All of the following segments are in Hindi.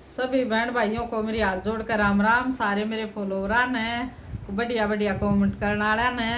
सभी बहन भाइयों को मेरी हाथ जोड़ कर राम राम। सारे मेरे फॉलोवर ने बढ़िया बढ़िया कमेंट करने वाला ने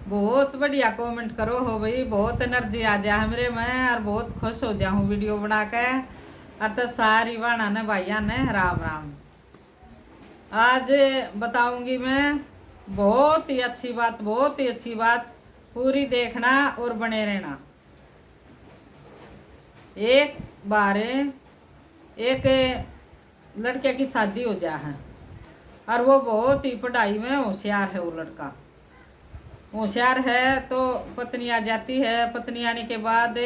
बहुत बढ़िया कमेंट करो हो भाई। बहुत एनर्जी आ जा हमरे में और बहुत खुश हो जाऊँ वीडियो बना के। और तो सारी बाणा ने भाइया ने राम राम। आज बताऊंगी मैं बहुत ही अच्छी बात, बहुत ही अच्छी बात। पूरी देखना और बने रहना। एक बार एक लड़के की शादी हो जा है और वो बहुत ही पढ़ाई में होशियार है। वो लड़का होशियार है तो पत्नी आ जाती है। पत्नी आने के बाद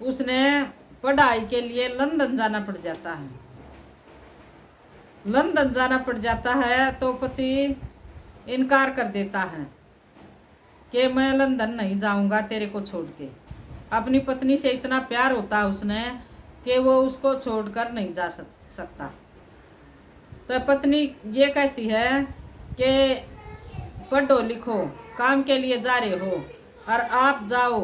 उसने पढ़ाई के लिए लंदन जाना पड़ जाता है। लंदन जाना पड़ जाता है तो पति इनकार कर देता है कि मैं लंदन नहीं जाऊंगा तेरे को छोड़ के। अपनी पत्नी से इतना प्यार होता है उसने कि वो उसको छोड़कर नहीं जा सकता। तो पत्नी ये कहती है कि पढ़ो लिखो, काम के लिए जा रहे हो और आप जाओ,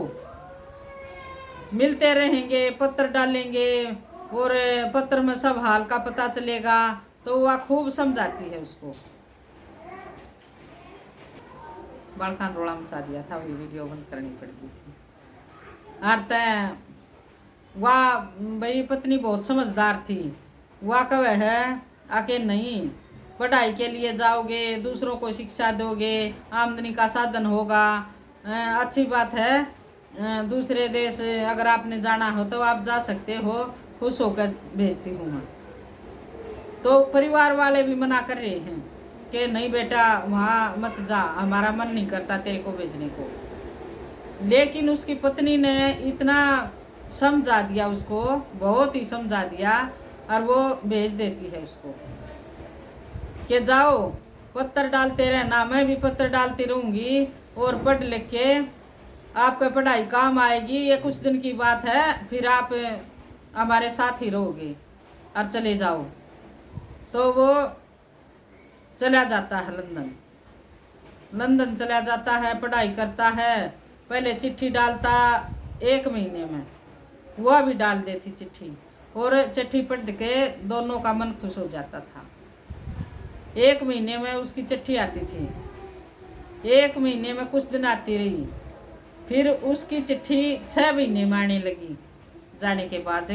मिलते रहेंगे, पत्र डालेंगे और पत्र में सब हाल का पता चलेगा। तो वह खूब समझाती है उसको। बालकान रोड़ा मचा दिया था, वही वीडियो बंद करनी पड़ गई थी। और वह भाई पत्नी बहुत समझदार थी। वह कहे है आके नहीं, पढ़ाई के लिए जाओगे, दूसरों को शिक्षा दोगे, आमदनी का साधन होगा, अच्छी बात है। दूसरे देश अगर आपने जाना हो तो आप जा सकते हो, खुश होकर भेजती हूँ मैं। तो परिवार वाले भी मना कर रहे हैं कि नहीं बेटा वहाँ मत जा, हमारा मन नहीं करता तेरे को भेजने को। लेकिन उसकी पत्नी ने इतना समझा दिया उसको, बहुत ही समझा दिया और वो भेज देती है उसको कि जाओ पत्र डालते रहना, मैं भी पत्र डालती रहूँगी और पढ़ लिख के आपका पढ़ाई काम आएगी। ये कुछ दिन की बात है, फिर आप हमारे साथ ही रहोगे और चले जाओ। तो वो चला जाता है लंदन। लंदन चला जाता है, पढ़ाई करता है। पहले चिट्ठी डालता 1 महीने में, वह भी डाल देती चिट्ठी और चिट्ठी पढ़ के दोनों का मन खुश हो जाता था। 1 महीने में उसकी चिट्ठी आती थी। 1 महीने में कुछ दिन आती रही, फिर उसकी चिट्ठी 6 महीने में आने लगी। जाने के बाद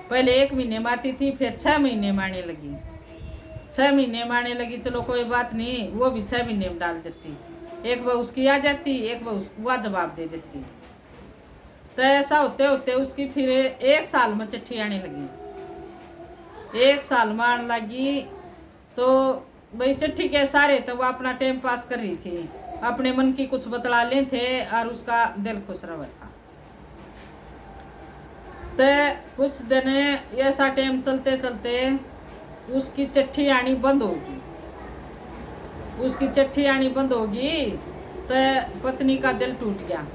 पहले 1 महीने में आती थी, फिर 6 महीने में आने लगी। 6 महीने में आने लगी, चलो कोई बात नहीं, वो भी 6 महीने में डाल देती। एक बार उसकी आ जाती, एक बार वह जवाब दे देती। तो ऐसा होते होते उसकी फिर 1 साल में चिट्ठी आने लगी। 1 साल में आने लगी तो भाई चिट्ठी के सारे तो वह अपना टाइम पास कर रही थी, अपने मन की कुछ बतला ले थे और उसका दिल खुश रहा था। तो कुछ दिन ऐसा टाइम चलते चलते उसकी चिट्ठी आनी बंद होगी। उसकी चिट्ठी आनी बंद होगी तो पत्नी का दिल टूट गया।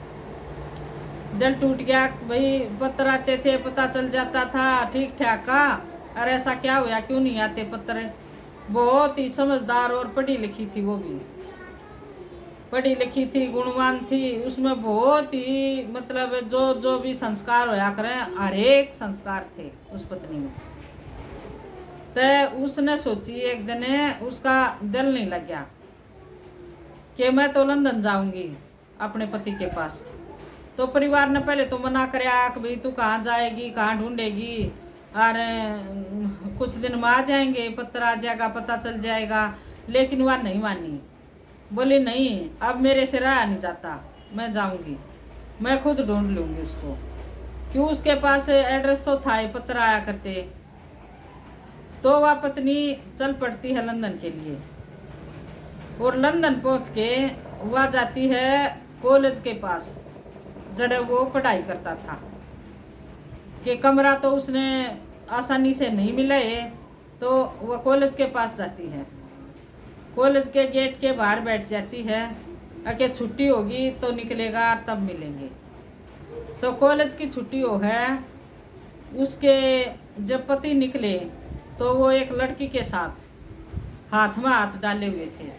दिल टूट गया, भाई पत्र आते थे, पता चल जाता था ठीक ठाक का, और ऐसा क्या हुआ क्यों नहीं आते पत्र। बहुत ही समझदार और पढ़ी लिखी थी, वो भी पढ़ी लिखी थी, गुणवान थी। उसमें बहुत ही मतलब जो जो भी संस्कार होया करें, हर एक संस्कार थे उस पत्नी में। तो उसने सोची एक दिन, उसका दिल नहीं लग गया कि मैं तो लंदन जाऊंगी अपने पति के पास। तो परिवार ने पहले तो मना कराया कि भाई तू कहाँ जाएगी, कहाँ ढूंढेगी, और कुछ दिन में आ जाएंगे, पत्र आ जाएगा, पता चल जाएगा। लेकिन वह नहीं मानी, बोली नहीं अब मेरे से रहा नहीं जाता, मैं जाऊंगी, मैं खुद ढूंढ लूँगी उसको। क्यों, उसके पास एड्रेस तो था, पत्र आया करते। तो वह पत्नी चल पड़ती है लंदन के लिए और लंदन पहुंच के वह जाती है कॉलेज के पास जड़े वो पढ़ाई करता था। कि कमरा तो उसने आसानी से नहीं मिला है, तो वह कॉलेज के पास जाती है। कॉलेज के गेट के बाहर बैठ जाती है, अके छुट्टी होगी तो निकलेगा तब मिलेंगे। तो कॉलेज की छुट्टी हो है, उसके जब पति निकले तो वो एक लड़की के साथ हाथ में हाथ डाले हुए थे।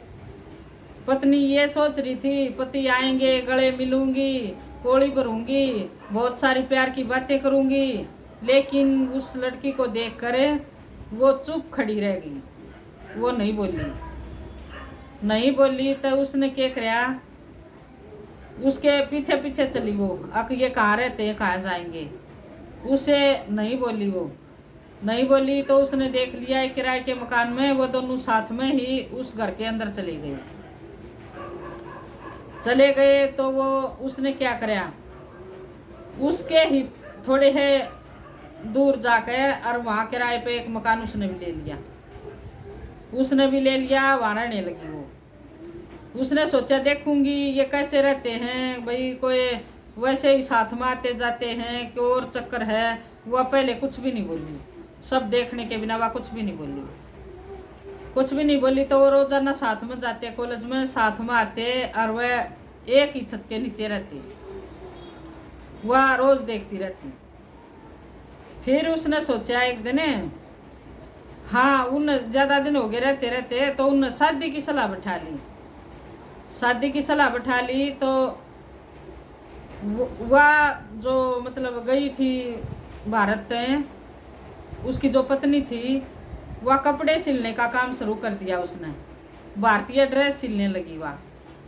पत्नी ये सोच रही थी पति आएंगे, गले मिलूंगी, कोड़ी भरूंगी, बहुत सारी प्यार की बातें करूंगी। लेकिन उस लड़की को देख कर वो चुप खड़ी रह गई, वो नहीं बोली। तो उसने क्या किया, उसके पीछे पीछे चली वो, अक ये कहाँ रहते हैं, कहाँ जाएंगे। उसे नहीं बोली, वो नहीं बोली तो उसने देख लिया एक किराए के मकान में, वो दोनों साथ में ही उस घर के अंदर चले गए। तो वो उसने क्या कराया, उसके ही थोड़े है दूर जाकर और वहाँ किराए पे एक मकान उसने भी ले लिया, वहाँ रहने लगी वो। उसने सोचा देखूंगी ये कैसे रहते हैं भाई, कोई वैसे ही साथ में आते जाते हैं कि और चक्कर है। वह पहले कुछ भी नहीं बोली, सब देखने के बिना वह कुछ भी नहीं बोली। तो वो रोजाना साथ में जाते, कॉलेज में साथ में आते और वह एक ही छत के नीचे रहते, वह रोज देखती रहती। फिर उसने सोचा एक दिन, हाँ उन ज़्यादा दिन हो गए रहते तो उन शादी की सलाह बैठा ली। तो वह जो मतलब गई थी भारत, उसकी जो पत्नी थी वह कपड़े सिलने का काम शुरू कर दिया उसने, भारतीय ड्रेस सिलने लगी वह,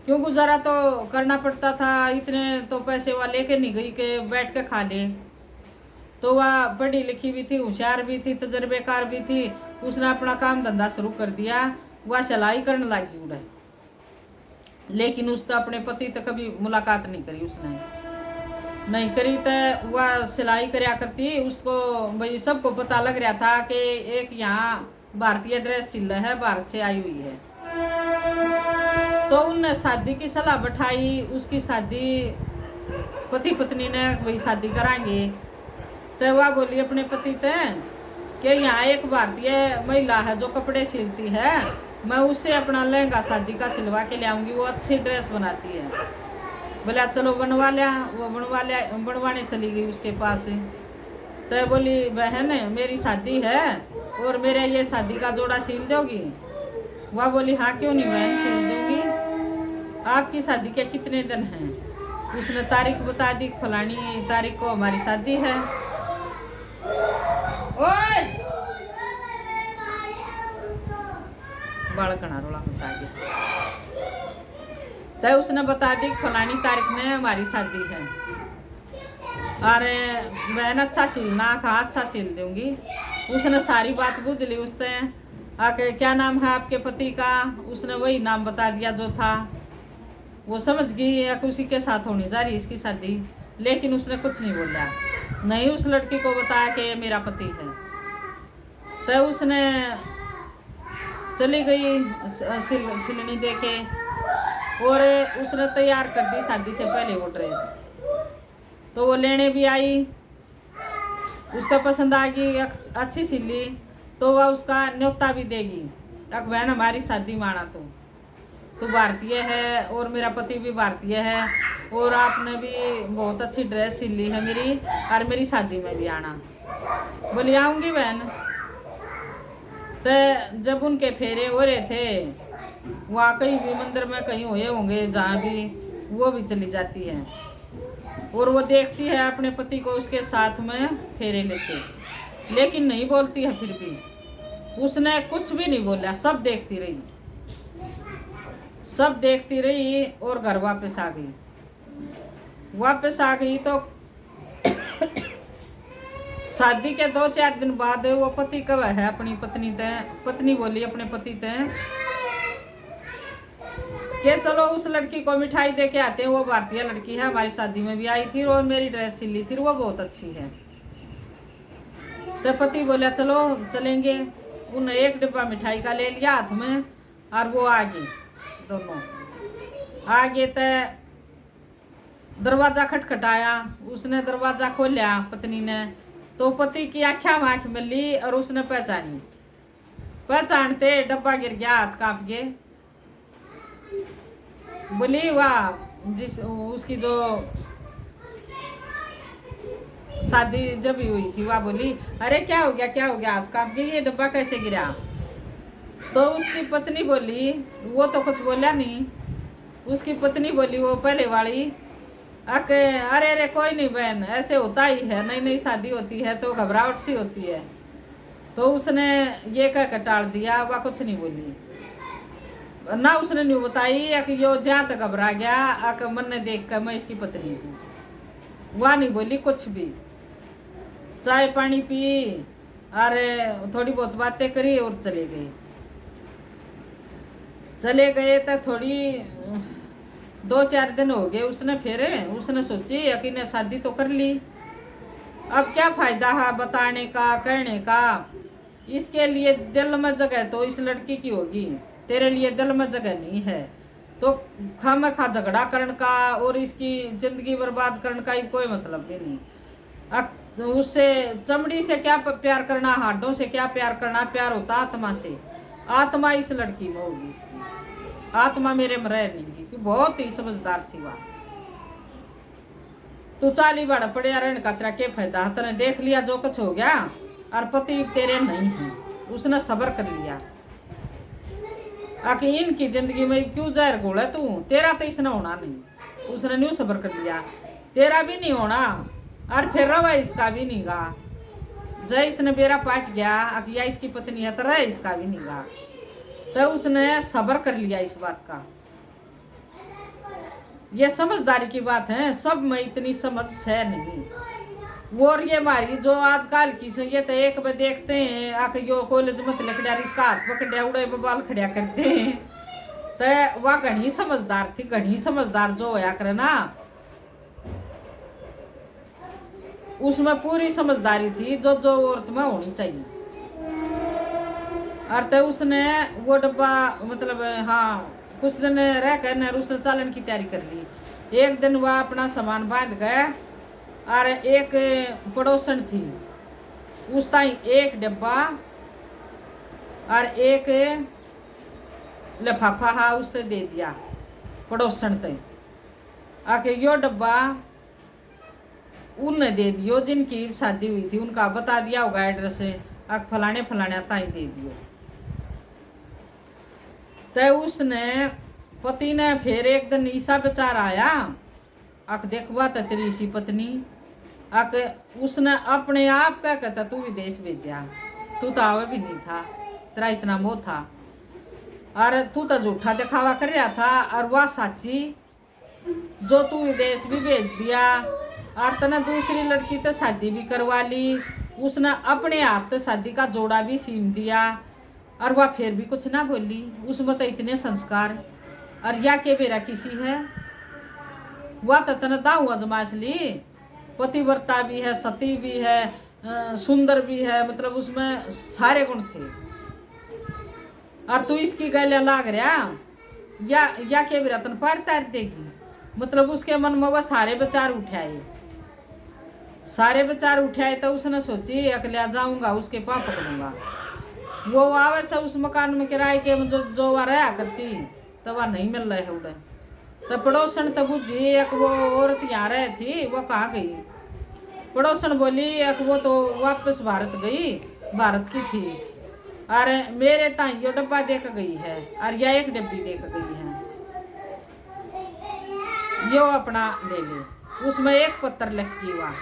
क्यों गुजारा तो करना पड़ता था, इतने तो पैसे वह लेके नहीं गई कि बैठ के खा ले। तो वह पढ़ी लिखी भी थी, होशियार भी थी, तजर्बेकार भी थी। उसने अपना काम धंधा शुरू कर दिया, वह सिलाई करने लगी उड़े। लेकिन उसने अपने पति तक कभी मुलाकात नहीं करी, उसने नहीं करी। तो वह सिलाई करया करती, उसको भाई सबको पता लग रहा था कि एक यहाँ भारतीय ड्रेस सिल रहा है, भारत से आई हुई है। तो उनने शादी की सलाह बैठाई, उसकी शादी पति पत्नी ने भाई शादी कराएंगे। तो वह बोली अपने पति से कि यहाँ एक भारतीय महिला है जो कपड़े सिलती है, मैं उससे अपना लहंगा शादी का सिलवा के ले आऊँगी, वो अच्छी ड्रेस बनाती है। बोला चलो बनवा लिया, वो बनवाने चली गई उसके पास। तो बोली बहन मेरी शादी है और मेरे ये शादी का जोड़ा सिल दोगी? वह बोली हाँ क्यों नहीं बहन, सिल दूँगी। आपकी शादी के कितने दिन हैं? उसने तारीख बता दी, फलानी तारीख को हमारी शादी है। ओए बालकना रोला मचा गया। तो उसने बता दी फलानी तारीख में हमारी शादी है। अरे बहन अच्छा सिलना, कहा अच्छा सिल दूंगी। उसने सारी बात बुझ ली उससे, आके क्या नाम है आपके पति का? उसने वही नाम बता दिया जो था। वो समझ गई उसी के साथ होने जा रही इसकी शादी, लेकिन उसने कुछ नहीं बोला, नहीं उस लड़की को बताया कि ये मेरा पति है। तो उसने चली गई सिलनी दे के और उसने तैयार कर दी शादी से पहले वो ड्रेस। तो वो लेने भी आई, उसका पसंद आ गई, अच्छी सिली। तो वह उसका न्योता भी देगी, अब बहन हमारी शादी माना तो भारतीय है और मेरा पति भी भारतीय है और आपने भी बहुत अच्छी ड्रेस सिली है मेरी, और मेरी शादी में भी आना। बोली आऊँगी बहन। तो जब उनके फेरे हो रहे थे, वहाँ कहीं भी मंदिर में कहीं हुए होंगे जहाँ भी, वो भी चली जाती है और वो देखती है अपने पति को उसके साथ में फेरे लेते, लेकिन नहीं बोलती है। फिर भी उसने कुछ भी नहीं बोला, सब देखती रही और घर वापस आ गई। तो शादी के 2-4 दिन बाद वो पति कब है अपनी पत्नी बोली अपने पति से कि चलो उस लड़की को मिठाई दे के आते हैं, वो भारतीय लड़की है, हमारी शादी में भी आई थी और मेरी ड्रेस सिली थी, वो बहुत अच्छी है। तो पति बोला चलो चलेंगे। उन्हें एक डिब्बा मिठाई का ले लिया हाथ में और वो आ गए, दोनों आ गए। तो दरवाजा खटखटाया, उसने दरवाजा खोला पत्नी ने, तो पति की आँखें आँख मिली और उसने पहचानते डब्बा गिर गया, हाथ कांप गए। बोली वाह, जिस उसकी जो शादी जब ही हुई थी, वह बोली अरे क्या हो गया हाथ कांप गई, ये डब्बा कैसे गिरा? तो उसकी पत्नी बोली, वो तो कुछ बोला नहीं। उसकी पत्नी बोली वो पहले वाली, अरे कोई नहीं बहन, ऐसे होता ही है, नई नई शादी होती है तो घबराहट सी होती है। तो उसने ये कह कर टाल दिया, वह कुछ नहीं बोली ना, उसने नहीं बताई कि यो जहाँ तक घबरा गया आकर मन ने देख कर मैं इसकी पत्नी हूँ, वह नहीं बोली कुछ भी। चाय पानी पी और थोड़ी बहुत बातें करी और चले गए तो थोड़ी 2-4 दिन हो गए। उसने सोची कि ने शादी तो कर ली, अब क्या फायदा है बताने का कहने का। इसके लिए दिल में जगह तो इस लड़की की होगी, तेरे लिए दिल में जगह नहीं है, तो खामखा झगड़ा करने का और इसकी जिंदगी बर्बाद करने का कोई मतलब भी नहीं। उससे चमड़ी से क्या प्यार करना, हाडों से क्या प्यार करना, प्यार होता आत्मा से। आत्मा इस लड़की में होगी, इसकी आत्मा मेरे में रह नहीं, क्योंकि बहुत ही समझदार थी वह। तू चाली बड़ा पड़े रहने का तेरा क्या फायदा, तने देख लिया जो कुछ हो गया और पति तेरे नहीं है। उसने सब्र कर लिया आखिर इनकी जिंदगी में क्यों जहर घोला तू, तेरा तो इसने होना नहीं। उसने न्यू सब्र कर लिया, तेरा भी नहीं होना और फिर रवा इसका भी नहीं गा। जय इसने बेरा पाट गया आखिर या इसकी पत्नी है तो रह इसका भी नहीं गा। तो उसने सब्र कर लिया इस बात का। ये समझदारी की बात है, सब में इतनी समझ है नहीं। और ये हमारी जो आजकल की ये तो एक बार देखते हैं आके यो कॉलेज में लकड़ा इसका हाथ पकड़ा उड़े बाल खड़ा करते हैं। तो वह घनी समझदार थी, घनी समझदार जो होया करे ना, उसमें पूरी समझदारी थी जो जो औरत में होनी चाहिए। और तो उसने वो डब्बा मतलब हाँ कुछ दिन रह कर उसने चालन की तैयारी कर ली। एक दिन वह अपना सामान बांध गए और एक पड़ोसन थी उस ताई एक डब्बा और एक लिफाफा हा उसने दे दिया पड़ोसन तय आके यो डब्बा उनने दे दियो जिनकी शादी हुई थी, उनका बता दिया होगा एड्रेस, आक फलाने फलाने ताई दे दियो। तो उसने पति ने फिर एक दिन ईसा बेचारा आया आक देखवा तो तेरी इसी पत्नी आक उसने अपने आप क्या कहता तू विदेश भेजा, तू तो आवे भी नहीं था, तेरा इतना मोह था और तू तो झूठा दिखावा कर रहा था और वह साची जो तू विदेश भी भेज दिया और तने दूसरी लड़की तो शादी भी करवा ली। उसने अपने हाथ तो शादी का जोड़ा भी सीम दिया और वह फिर भी कुछ ना बोली। उसमें तो इतने संस्कार और या के बेरा किसी है, वह तो तने दाऊ अजमाइश ली, पतिव्रता भी है, सती भी है, सुंदर भी है, मतलब उसमें सारे गुण थे और तू इसकी गले लाग रहा या के बेरा तन पार तार देगी। मतलब उसके मन में वह सारे विचार उठाए तो उसने सोची अकलिया जाऊंगा उसके पाप पकड़ूंगा। वो आवे से उस मकान में किराए के जो वह रहा करती तो वह नहीं मिल रहे है उड़े। तो पड़ोसन तो बुझी एक वो औरत यहाँ रहे थी, वो कहाँ गई। पड़ोसन बोली एक वो तो वापस भारत गई, भारत की थी अरे मेरे ताई यो डब्बा देकर गई है और यह एक डब्बी देकर गई है, यो अपना ले ले। उसमें एक पत्थर लिख की वहाँ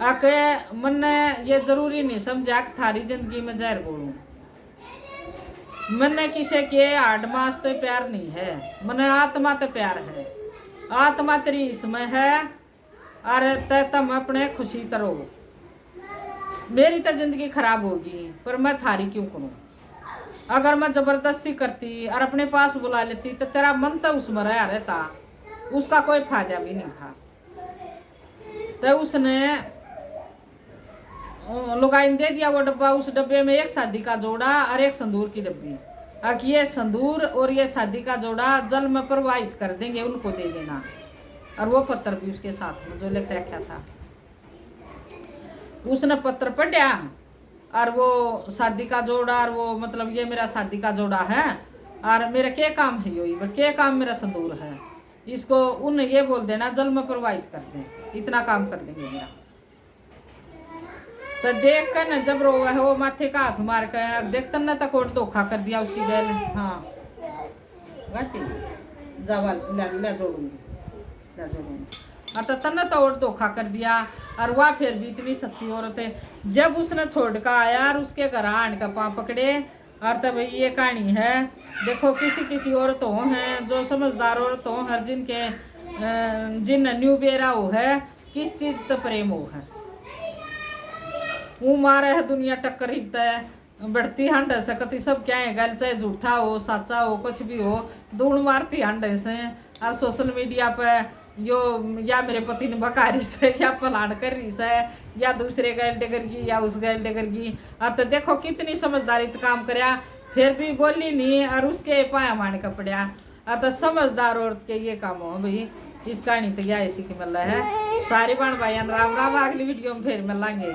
आके मन ये जरूरी नहीं समझा कि थारी जिंदगी में जहर घोलूं। मन किसी के हाड मास तो प्यार नहीं है, मन आत्मा तो प्यार है। आत्मा तेरी इसमें है और तय तुम अपने खुशी करो। मेरी तो जिंदगी खराब होगी पर मैं थारी क्यों करूं। अगर मैं जबरदस्ती करती और अपने पास बुला लेती तो तेरा मन तो उसमें रहा रहता, उसका कोई फायदा भी नहीं था। तो उसने लुगाइन दे दिया वो डब्बा। उस डब्बे में एक शादी का जोड़ा और एक संदूर की डब्बी। अब ये संदूर और ये शादी का जोड़ा जल में प्रवाहित कर देंगे, उनको दे देना। और वो पत्थर भी उसके साथ में जो लिख रखा था। उसने पत्र पढ़ा और वो शादी का जोड़ा और वो मतलब ये मेरा शादी का जोड़ा है और मेरा क्या काम है यो, क्या काम मेरा संदूर है, इसको उन ये बोल देना जल में प्रवाहित कर दें, इतना काम कर देंगे मेरा। तो देख कर न जब रो है वो माथे का हाथ मार कर देखते न तक और धोखा कर दिया उसकी गैल। हाँ घाटी जावा ले जोड़ूंगी। अतः तने तो और धोखा कर दिया। और वह फिर भी इतनी सच्ची औरत है, जब उसने छोड़ कर आया और उसके घर आने का पाँव पकड़े। और तब ये कहानी है। देखो किसी किसी औरतों हैं जो समझदार औरतों हर जिनके जिन न्यू बेरा हो है किस चीज तो प्रेम हो है वो मारे है दुनिया टक्कर हिता है बढ़ती हंड सकती सब क्या है गल, चाहे झूठा हो साचा हो कुछ भी हो, दूड़ मारती हंड से। और सोशल मीडिया पे यो या मेरे पति ने बका रही से या फलान कर रही से या दूसरे गलटे करगी या उस गलटे करगी। और तो देखो कितनी समझदारी तो काम करया फिर भी बोली नहीं और उसके पाया मान का पड़ा। और तो समझदार औरत के ये काम हो भाई। इस कहानी तो क्या ऐसी की मिल है। सारी बहन भाई राम राम, अगली वीडियो में फिर मिलेंगे।